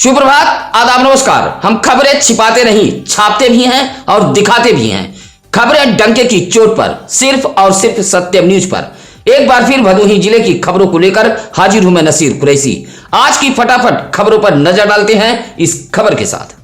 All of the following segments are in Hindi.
सुप्रभात, आदाब, नमस्कार। हम खबरें छिपाते नहीं, छापते भी हैं और दिखाते भी हैं। खबरें डंके की चोट पर, सिर्फ और सिर्फ सत्यम न्यूज पर। एक बार फिर भदोही जिले की खबरों को लेकर हाजिर हूं मैं नसीर कुरैशी। आज की फटाफट खबरों पर नजर डालते हैं इस खबर के साथ।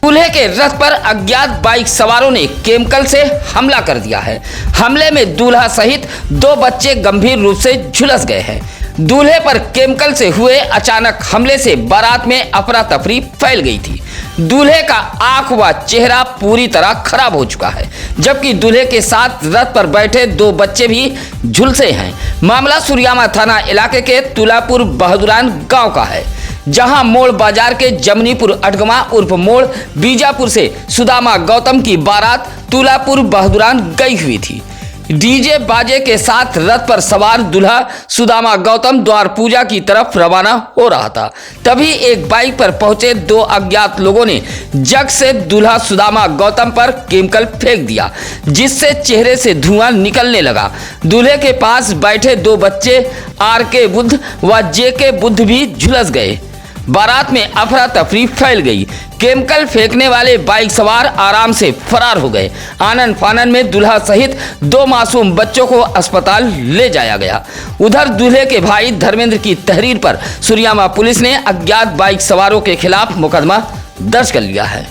दूल्हे के रथ पर अज्ञात बाइक सवारों ने केमिकल से हमला कर दिया है। हमले में दूल्हा सहित 2 बच्चे गंभीर रूप से झुलस गए हैं। दूल्हे पर केमिकल से हुए अचानक हमले से बारात में अफरा तफरी फैल गई थी। दूल्हे का आंख व चेहरा पूरी तरह खराब हो चुका है, जबकि दूल्हे के साथ रथ पर बैठे 2 बच्चे भी झुलसे हैं। मामला सुरियामा थाना इलाके के तुलापुर बहादुरान गांव का है, जहां मोड़ बाजार के जमनीपुर अटगमा उर्फ मोड़ बीजापुर से सुदामा गौतम की बारात तुलापुर बहादुरान गई हुई थी। डीजे बाजे के साथ रथ पर सवार दूल्हा सुदामा गौतम द्वार पूजा की तरफ रवाना हो रहा था। तभी एक बाइक पर पहुंचे 2 अज्ञात लोगों ने जग से दूल्हा सुदामा गौतम पर केमिकल फेंक दिया, जिससे चेहरे से धुआं निकलने लगा। दूल्हे के पास बैठे 2 बच्चे आर.के. बुद्ध व जे.के. बुद्ध भी झुलस गए। बारात में अफरा तफरी फैल गई। केमिकल फेंकने वाले बाइक सवार आराम से फरार हो गए। आनन फानन में दूल्हा सहित 2 मासूम बच्चों को अस्पताल ले जाया गया। उधर दूल्हे के भाई धर्मेंद्र की तहरीर पर सुरियामा पुलिस ने अज्ञात बाइक सवारों के खिलाफ मुकदमा दर्ज कर लिया है।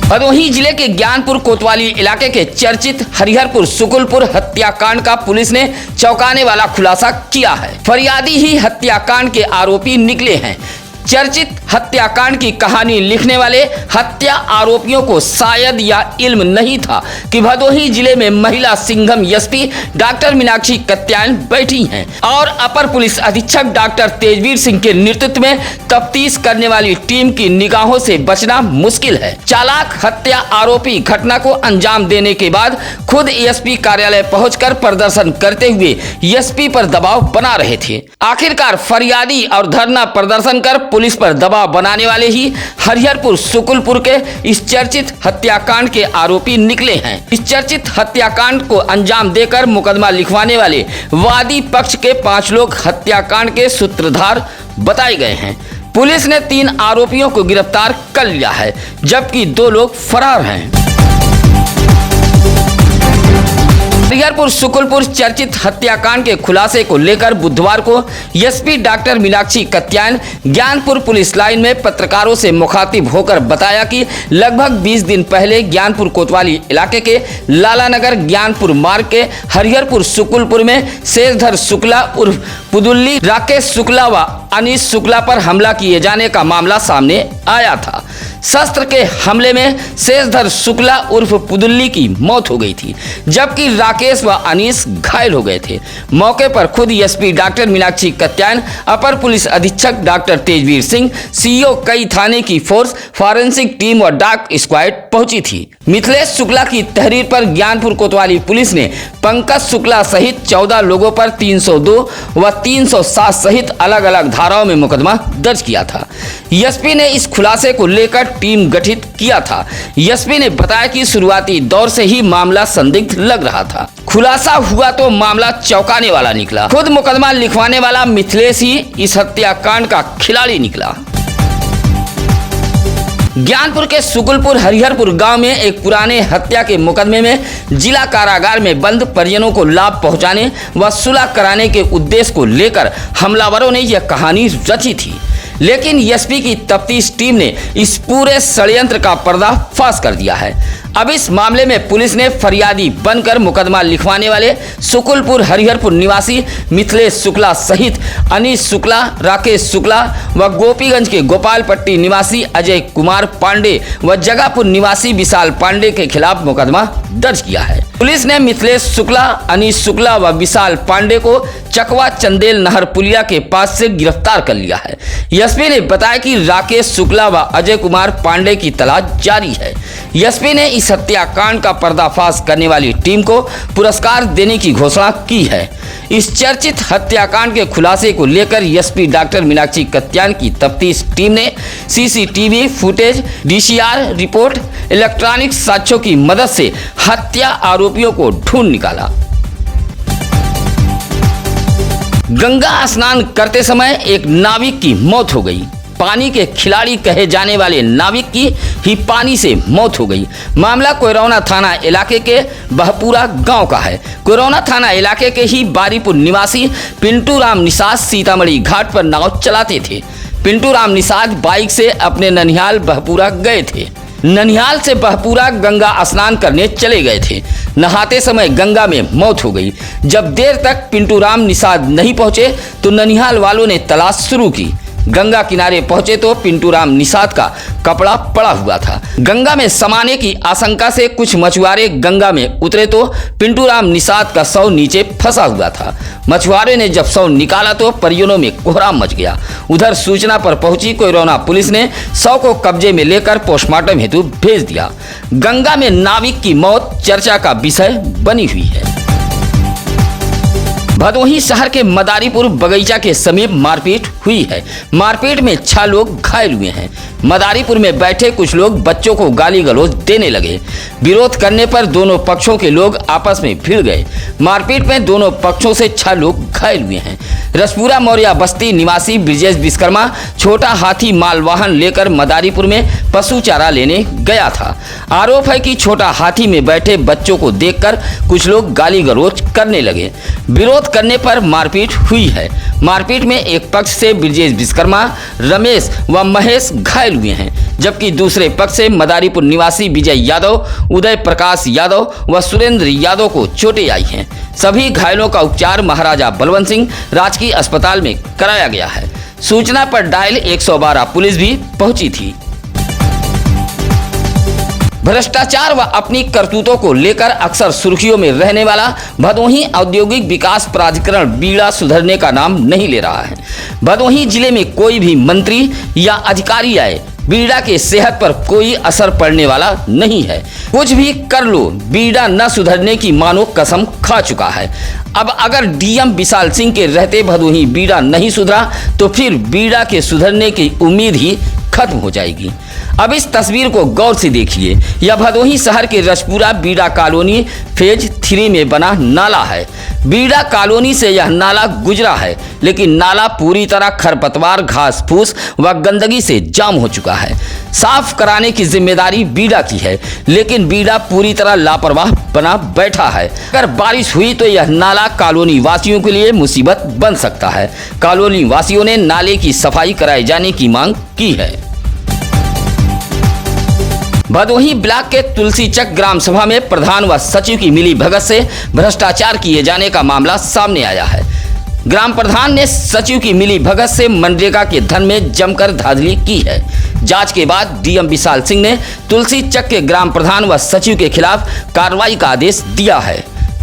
भदोही जिले के ज्ञानपुर कोतवाली इलाके के चर्चित हरिहरपुर सुकुलपुर हत्याकांड का पुलिस ने चौंकाने वाला खुलासा किया है। फरियादी ही हत्याकांड के आरोपी निकले हैं। चर्चित हत्याकांड की कहानी लिखने वाले हत्या आरोपियों को शायद यह इल्म नहीं था कि भदोही जिले में महिला सिंघम एसपी डॉक्टर मीनाक्षी कत्यायन बैठी हैं और अपर पुलिस अधीक्षक डॉक्टर तेजवीर सिंह के नेतृत्व में तफ्तीश करने वाली टीम की निगाहों से बचना मुश्किल है। चालाक हत्या आरोपी घटना को अंजाम देने के बाद खुद एसपी कार्यालय पहुंचकर प्रदर्शन करते हुए एसपी पर दबाव बना रहे थे। आखिरकार फरियादी और धरना प्रदर्शन कर पुलिस पर दबाव बनाने वाले ही हरिहरपुर सुकुलपुर के इस चर्चित हत्याकांड के आरोपी निकले हैं। इस चर्चित हत्याकांड को अंजाम देकर मुकदमा लिखवाने वाले वादी पक्ष के 5 लोग हत्याकांड के सूत्रधार बताए गए हैं। पुलिस ने 3 आरोपियों को गिरफ्तार कर लिया है, जबकि 2 लोग फरार हैं। हरिहरपुर सुकुलपुर चर्चित हत्याकांड के खुलासे को लेकर बुधवार को SP doctor Meenakshi Katyayan Gyanpur police line में पत्रकारों से मुखातिब होकर बताया कि लगभग 20 दिन पहले ज्ञानपुर कोतवाली इलाके के लालानगर ज्ञानपुर मार्ग के हरिहरपुर सुकुलपुर में शेषधर शुक्ला उर्फ पुदुल्ली, राकेश शुक्ला व अनीश शुक्ला पर हमला किए जाने का मामला सामने आया था। शस्त्र के हमले में शेषधर शुक्ला उर्फ पुदुल्ली की मौत हो गई थी, जबकि राकेश व अनीश घायल हो गए थे। मौके पर खुद एसपी डॉक्टर मीनाक्षी कत्यायन, अपर पुलिस अधीक्षक डॉक्टर तेजवीर सिंह, सीओ कई थाने की फोर्स, फॉरेंसिक टीम और डाक स्क्वाड पहुंची थी। मिथिलेश शुक्ला की तहरीर पर ज्ञानपुर कोतवाली पुलिस ने पंकज शुक्ला सहित 14 लोगों पर 302 व 307 सहित अलग अलग धाराओं में मुकदमा दर्ज किया था। एसपी ने इस खुलासे को लेकर टीम गठित किया था। एसपी ने बताया कि शुरुआती दौर से ही मामला संदिग्ध लग रहा था। खुलासा हुआ तो मामला चौंकाने वाला निकला। खुद मुकदमा लिखवाने वाला मिथिलेश ही इस हत्याकांड का खिलाड़ी निकला। ज्ञानपुर के सुकुलपुर हरिहरपुर गांव में एक पुराने हत्या के मुकदमे में जिला कारागार में बंद परिजनों को लाभ पहुंचाने व सुलह कराने के उद्देश्य को लेकर हमलावरों ने यह कहानी रची थी। लेकिन एसपी की तफ्तीश टीम ने इस पूरे षड्यंत्र का पर्दाफाश कर दिया है। अब इस मामले में पुलिस ने फरियादी बनकर मुकदमा लिखवाने वाले सुकुलपुर हरिहरपुर निवासी मिथिलेश शुक्ला सहित अनीश शुक्ला, राकेश शुक्ला व गोपीगंज के गोपालपट्टी निवासी अजय कुमार पांडे व जगापुर निवासी विशाल पांडे के खिलाफ मुकदमा दर्ज किया है। पुलिस ने मिथिलेश शुक्ला, अनीश शुक्ला व विशाल पांडे को चकवा चंदेल नहर पुलिया के पास से गिरफ्तार कर लिया है। एसपी ने बताया कि राकेश शुक्ला व अजय कुमार पांडे की तलाश जारी है। एसपी ने इस हत्याकांड का पर्दाफाश करने वाली टीम को पुरस्कार देने की घोषणा की है। इस चर्चित हत्याकांड के खुलासे को लेकर एसपी डॉक्टर मीनाक्षी कत्यायन की तफ्तीश टीम ने CCTV footage, DCR report, electronic साक्ष्यों की मदद से हत्या आरोपियों को ढूंढ निकाला। गंगा स्नान करते समय एक नाविक की मौत हो गई। पानी के खिलाड़ी कहे जाने वाले नाविक की ही पानी से मौत हो गई। मामला कोयरौना थाना इलाके के बहपुरा गांव का है। कोयरौना थाना इलाके के ही बारीपुर निवासी पिंटू राम निषाद सीतामढ़ी घाट पर नाव चलाते थे। पिंटू राम निषाद बाइक से अपने ननिहाल बहपुरा गए थे। ननिहाल से बहपुरा गंगा स्नान करने चले गए थे। नहाते समय गंगा में मौत हो गई। जब देर तक पिंटू राम निषाद नहीं पहुंचे तो ननिहाल वालों ने तलाश शुरू की। गंगा किनारे पहुंचे तो पिंटू राम निषाद का कपड़ा पड़ा हुआ था। गंगा में समाने की आशंका से कुछ मछुआरे गंगा में उतरे तो पिंटू राम निषाद का शव नीचे फंसा हुआ था। मछुआरे ने जब शव निकाला तो परिजनों में कोहराम मच गया। उधर सूचना पर पहुंची कोयरौना पुलिस ने शव को कब्जे में लेकर पोस्टमार्टम हेतु भेज दिया। गंगा में नाविक की मौत चर्चा का विषय बनी हुई है। भदोही शहर के मदारीपुर बगीचा के समीप मारपीट हुई है। मारपीट में 6 लोग घायल हुए हैं। मदारीपुर में बैठे कुछ लोग बच्चों को गाली गलौज देने लगे। विरोध करने पर दोनों पक्षों के लोग आपस में भिड़ गए। मारपीट में दोनों पक्षों से 6 लोग घायल हुए हैं। रसपुरा मौर्या बस्ती निवासी ब्रिजेश विश्वकर्मा छोटा हाथी मालवाहन लेकर मदारीपुर में पशु चारा लेने गया था। आरोप है कि छोटा हाथी में बैठे बच्चों को देखकर कुछ लोग गाली गलौज करने लगे। विरोध करने पर मारपीट हुई है। मारपीट में एक पक्ष से ब्रिजेश विश्वकर्मा, रमेश व महेश घायल हुए हैं, जबकि दूसरे पक्ष से मदारीपुर निवासी विजय यादव, उदय प्रकाश यादव व सुरेंद्र यादव को चोटें आई हैं। सभी घायलों का उपचार महाराजा बलवंत सिंह राजकीय अस्पताल में कराया गया है। सूचना पर डायल 112 पुलिस भी पहुंची थी। भ्रष्टाचार व अपनी करतूतों को लेकर अक्सर सुर्खियों में रहने वाला भदोही औद्योगिक विकास प्राधिकरण बीड़ा सुधरने का नाम नहीं ले रहा है। भदोही जिले में कोई भी मंत्री या अधिकारी आए, बीड़ा के सेहत पर कोई असर पड़ने वाला नहीं है। कुछ भी कर लो, बीड़ा न सुधरने की मानो कसम खा चुका है। अब अगर डीएम विशाल सिंह के रहते भदोही बीड़ा नहीं सुधरा तो फिर बीड़ा के सुधरने की उम्मीद ही खत्म हो जाएगी। अब इस तस्वीर को गौर से देखिए। यह भदोही शहर के रसपुरा बीड़ा कॉलोनी फेज 3 में बना नाला है। बीड़ा कॉलोनी से यह नाला गुजरा है, लेकिन नाला पूरी तरह खरपतवार, घास फूस व गंदगी से जाम हो चुका है। साफ कराने की जिम्मेदारी बीड़ा की है, लेकिन बीड़ा पूरी तरह लापरवाह बना बैठा है। अगर बारिश हुई तो यह नाला कॉलोनी वासियों के लिए मुसीबत बन सकता है। कॉलोनी वासियों ने नाले की सफाई कराए जाने की मांग की है। भदोही ब्लॉक के तुलसीचक ग्राम सभा में प्रधान व सचिव की मिली भगत से भ्रष्टाचार किए जाने का मामला सामने आया है। ग्राम प्रधान ने सचिव की मिली भगत से मनरेगा के धन में जमकर धांधली की है। जांच के बाद डीएम विशाल सिंह ने तुलसीचक के ग्राम प्रधान व सचिव के खिलाफ कार्रवाई का आदेश दिया है।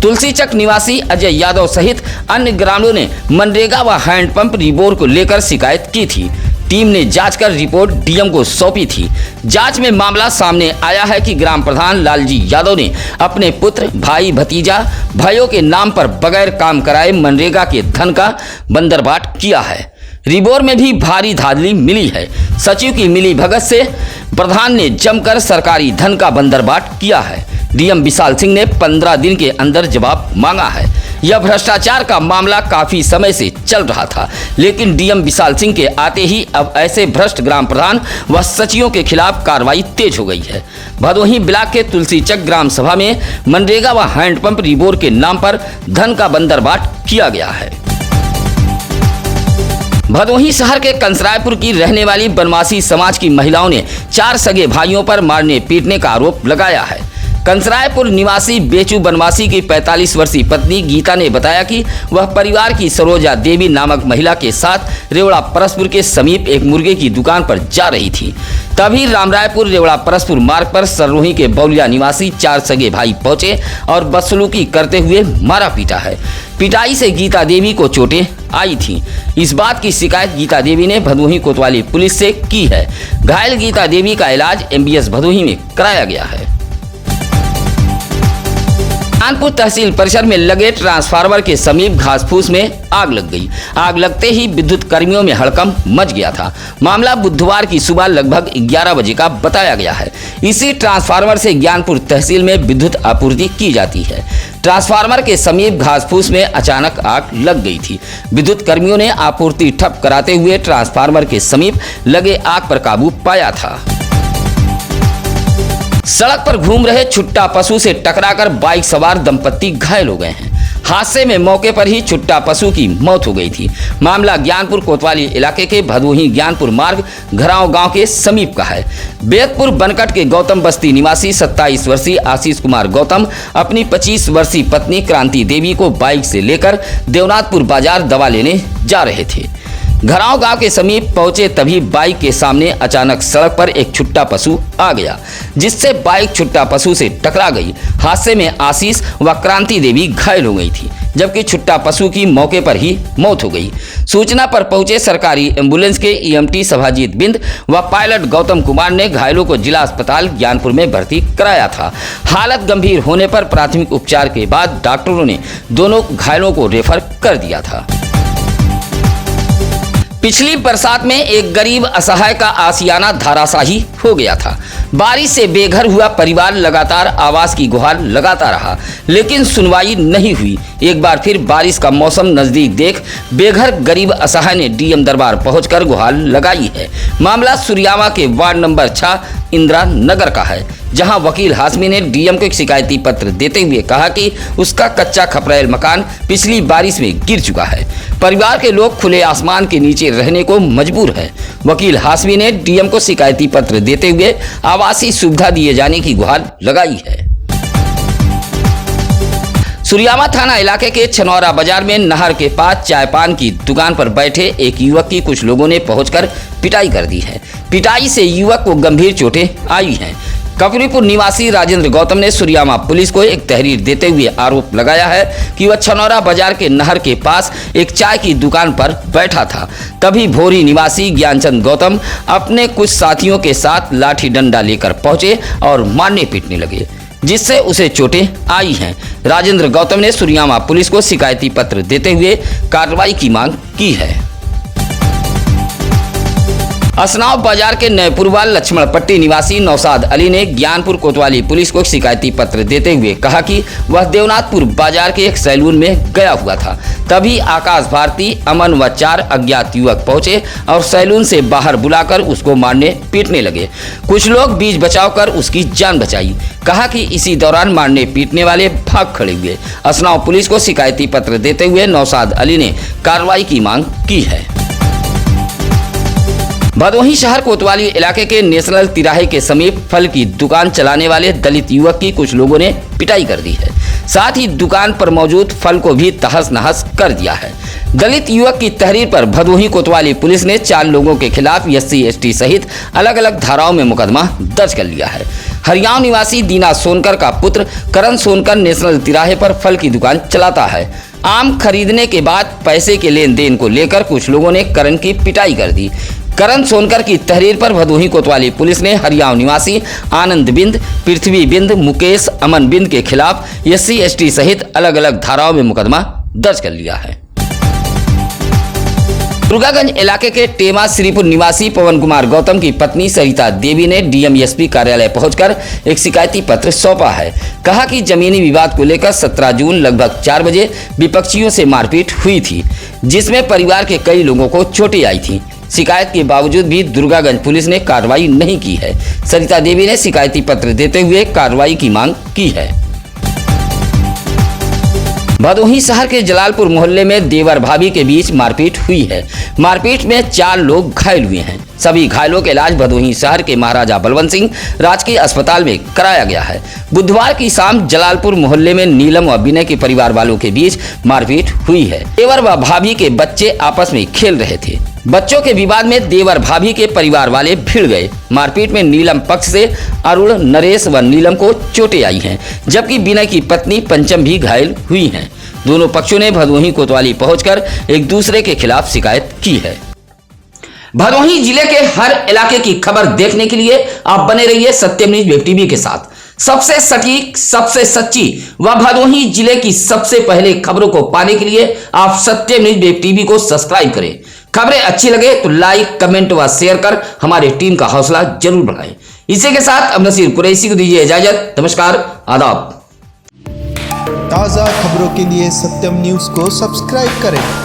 तुलसीचक निवासी अजय यादव सहित अन्य ग्रामीणों ने मनरेगा व हैंडपंप रिबोर को लेकर शिकायत की थी। टीम ने जांच कर रिपोर्ट डीएम को सौंपी थी। जांच में मामला सामने आया है कि ग्राम प्रधान लालजी यादव ने अपने पुत्र, भाई, भतीजा, भाइयों के नाम पर बगैर काम कराए मनरेगा के धन का बंदरबाट किया है। रिबोर में भी भारी धांधली मिली है। सचिव की मिली भगत से प्रधान ने जमकर सरकारी धन का बंदरबाट किया है। डीएम विशाल सिंह ने 15 दिन के अंदर जवाब मांगा है। यह भ्रष्टाचार का मामला काफी समय से चल रहा था, लेकिन डीएम विशाल सिंह के आते ही अब ऐसे भ्रष्ट ग्राम प्रधान व सचिवों के खिलाफ कार्रवाई तेज हो गई है। भदोही ब्लॉक के तुलसीचक ग्राम सभा में मनरेगा व हैंडपंप रिबोर के नाम पर धन का बंदरबाट किया गया है। भदोही शहर के कंसरायपुर की रहने वाली बनवासी समाज की महिलाओं ने 4 सगे भाइयों पर मारने पीटने का आरोप लगाया है। कंसरायपुर निवासी बेचू बनवासी की 45 वर्षीय पत्नी गीता ने बताया कि वह परिवार की सरोजा देवी नामक महिला के साथ रेवड़ा परसपुर के समीप एक मुर्गे की दुकान पर जा रही थी। तभी रामरायपुर रेवड़ा परसपुर मार्ग पर सररोही के बौलिया निवासी 4 सगे भाई पहुंचे और बदसलूकी करते हुए मारा पीटा है। पिटाई से गीता देवी को चोटें आई थी। इस बात की शिकायत गीता देवी ने भदोही कोतवाली पुलिस से की है। घायल गीता देवी का इलाज MBS भदोही में कराया गया है। ज्ञानपुर तहसील परिसर में लगे ट्रांसफार्मर के समीप घास फूस में आग लग गई। आग लगते ही विद्युत कर्मियों में हड़कंप मच गया था। मामला बुधवार की सुबह लगभग 11 बजे का बताया गया है। इसी ट्रांसफार्मर से ज्ञानपुर तहसील में विद्युत आपूर्ति की जाती है। ट्रांसफार्मर के समीप घास फूस में अचानक आग लग गई थी। विद्युत कर्मियों ने आपूर्ति ठप कराते हुए ट्रांसफार्मर के समीप लगे आग पर काबू पाया था। सड़क पर घूम रहे छुट्टा पशु से टकराकर बाइक सवार दंपत्ति घायल हो गए हैं। हादसे में मौके पर ही छुट्टा पशु की मौत हो गई थी। मामला ज्ञानपुर कोतवाली इलाके के भदोही ज्ञानपुर मार्ग घराव गांव के समीप का है। बेदपुर बनकट के गौतम बस्ती निवासी 27 वर्षीय आशीष कुमार गौतम अपनी 25 वर्षीय पत्नी क्रांति देवी को बाइक से लेकर देवनाथपुर बाजार दवा लेने जा रहे थे। घराव गांव के समीप पहुंचे तभी बाइक के सामने अचानक सड़क पर एक छुट्टा पशु आ गया, जिससे बाइक छुट्टा पशु से टकरा गई। हादसे में आशीष व क्रांति देवी घायल हो गई थी, जबकि छुट्टा पशु की मौके पर ही मौत हो गई। सूचना पर पहुंचे सरकारी एम्बुलेंस के ईएमटी सभाजीत बिंद व पायलट गौतम कुमार ने घायलों को जिला अस्पताल ज्ञानपुर में भर्ती कराया था। हालत गंभीर होने पर प्राथमिक उपचार के बाद डॉक्टरों ने दोनों घायलों को रेफर कर दिया था। पिछली बरसात में एक गरीब असहाय का आशियाना धराशायी हो गया था। बारिश से बेघर हुआ परिवार लगातार आवास की गुहार लगाता रहा, लेकिन सुनवाई नहीं हुई। एक बार फिर बारिश का मौसम नजदीक देख बेघर गरीब असहाय ने डीएम दरबार पहुंचकर गुहार लगाई है। मामला सुरियामा के वार्ड नंबर 6 इंदिरा नगर का है, जहां वकील हाशमी ने डीएम को एक शिकायती पत्र देते हुए कहा कि उसका कच्चा खपरेल मकान पिछली बारिश में गिर चुका है। परिवार के लोग खुले आसमान के नीचे रहने को मजबूर है। वकील हाशमी ने डीएम को शिकायती पत्र देते हुए आवासीय सुविधा दिए जाने की गुहार लगाई है। सुरियामा थाना इलाके के छनौरा बाजार में नहर के पास चाय पान की दुकान पर बैठे एक युवक की कुछ लोगों ने पहुंचकर पिटाई कर दी है। पिटाई से युवक को गंभीर चोटें आई हैं। कपरीपुर निवासी राजेंद्र गौतम ने सुरियामा पुलिस को एक तहरीर देते हुए आरोप लगाया है कि वह छनौरा बाजार के नहर के पास एक चाय की दुकान पर बैठा था। तभी भोरी निवासी ज्ञानचंद गौतम अपने कुछ साथियों के साथ लाठी डंडा लेकर पहुंचे और मारने पीटने लगे, जिससे उसे चोटें आई हैं। राजेंद्र गौतम ने सुरियामा पुलिस को शिकायती पत्र देते हुए कार्रवाई की मांग की है। असनाव बाजार के नयपुरवाल लक्ष्मण पट्टी निवासी नौशाद अली ने ज्ञानपुर कोतवाली पुलिस को शिकायती पत्र देते हुए कहा कि वह देवनाथपुर बाजार के एक सैलून में गया हुआ था। तभी आकाश भारती, अमन व 4 अज्ञात युवक पहुंचे और सैलून से बाहर बुलाकर उसको मारने पीटने लगे। कुछ लोग बीच बचाव कर उसकी जान बचाई। कहा कि इसी दौरान मारने पीटने वाले भाग खड़े हुए। असनाव पुलिस को शिकायती पत्र देते हुए नौशाद अली ने कार्रवाई की मांग की है। भदोही शहर कोतवाली इलाके के नेशनल तिराहे के समीप फल की दुकान चलाने वाले दलित युवक की कुछ लोगों ने पिटाई कर दी है। साथ ही दुकान पर मौजूद फल को भी तहस नहस कर दिया है। दलित युवक की तहरीर पर भदोही कोतवाली पुलिस ने 4 लोगों के खिलाफ SC/ST सहित अलग अलग धाराओं में मुकदमा दर्ज कर लिया है। हरियाणा निवासी दीना सोनकर का पुत्र करण सोनकर नेशनल तिराहे पर फल की दुकान चलाता है। आम खरीदने के बाद पैसे के लेन देन को लेकर कुछ लोगों ने करण की पिटाई कर दी। करण सोनकर की तहरीर पर भदोही कोतवाली पुलिस ने हरियाणा निवासी आनंद बिंद, पृथ्वी बिंद, मुकेश, अमन बिंद के खिलाफ SC/ST सहित अलग अलग धाराओं में मुकदमा दर्ज कर लिया है। दुर्गागंज इलाके के टेमा श्रीपुर निवासी पवन कुमार गौतम की पत्नी सरिता देवी ने डीएम एसपी कार्यालय पहुंचकर एक शिकायती पत्र सौंपा है। कहा कि जमीनी विवाद को लेकर 17 जून लगभग 4 बजे विपक्षियों से मारपीट हुई थी, जिसमें परिवार के कई लोगों को चोटें आई थी। शिकायत के बावजूद भी दुर्गागंज पुलिस ने कार्रवाई नहीं की है। सरिता देवी ने शिकायती पत्र देते हुए कार्रवाई की मांग की है। भदोही शहर के जलालपुर मोहल्ले में देवर भाभी के बीच मारपीट हुई है। मारपीट में 4 लोग घायल हुए हैं। सभी घायलों का इलाज भदोही शहर के महाराजा बलवंत सिंह राजकीय अस्पताल में कराया गया है। बुधवार की शाम जलालपुर मोहल्ले में नीलम व विनय के परिवार वालों के बीच मारपीट हुई है। देवर व भाभी के बच्चे आपस में खेल रहे थे। बच्चों के विवाद में देवर भाभी के परिवार वाले भिड़ गए। मारपीट में नीलम पक्ष से अरुण, नरेश व नीलम को चोटें आई हैं, जबकि विनय की पत्नी पंचम भी घायल हुई हैं। दोनों पक्षों ने भदोही कोतवाली पहुंचकर एक दूसरे के खिलाफ शिकायत की है। भदोही जिले के हर इलाके की खबर देखने के लिए आप बने रहिए सत्यम न्यूज वेब टीवी के साथ। सबसे सटीक, सबसे सच्ची व भदोही जिले की सबसे पहले खबरों को पाने के लिए आप सत्यम न्यूज वेब टीवी को सब्सक्राइब करें। खबरें अच्छी लगे तो लाइक, कमेंट व शेयर कर हमारी टीम का हौसला जरूर बढ़ाएं। इसी के साथ अब नसीर कुरैशी को दीजिए इजाजत। नमस्कार, आदाब। ताज़ा खबरों के लिए सत्यम न्यूज़ को सब्सक्राइब करें।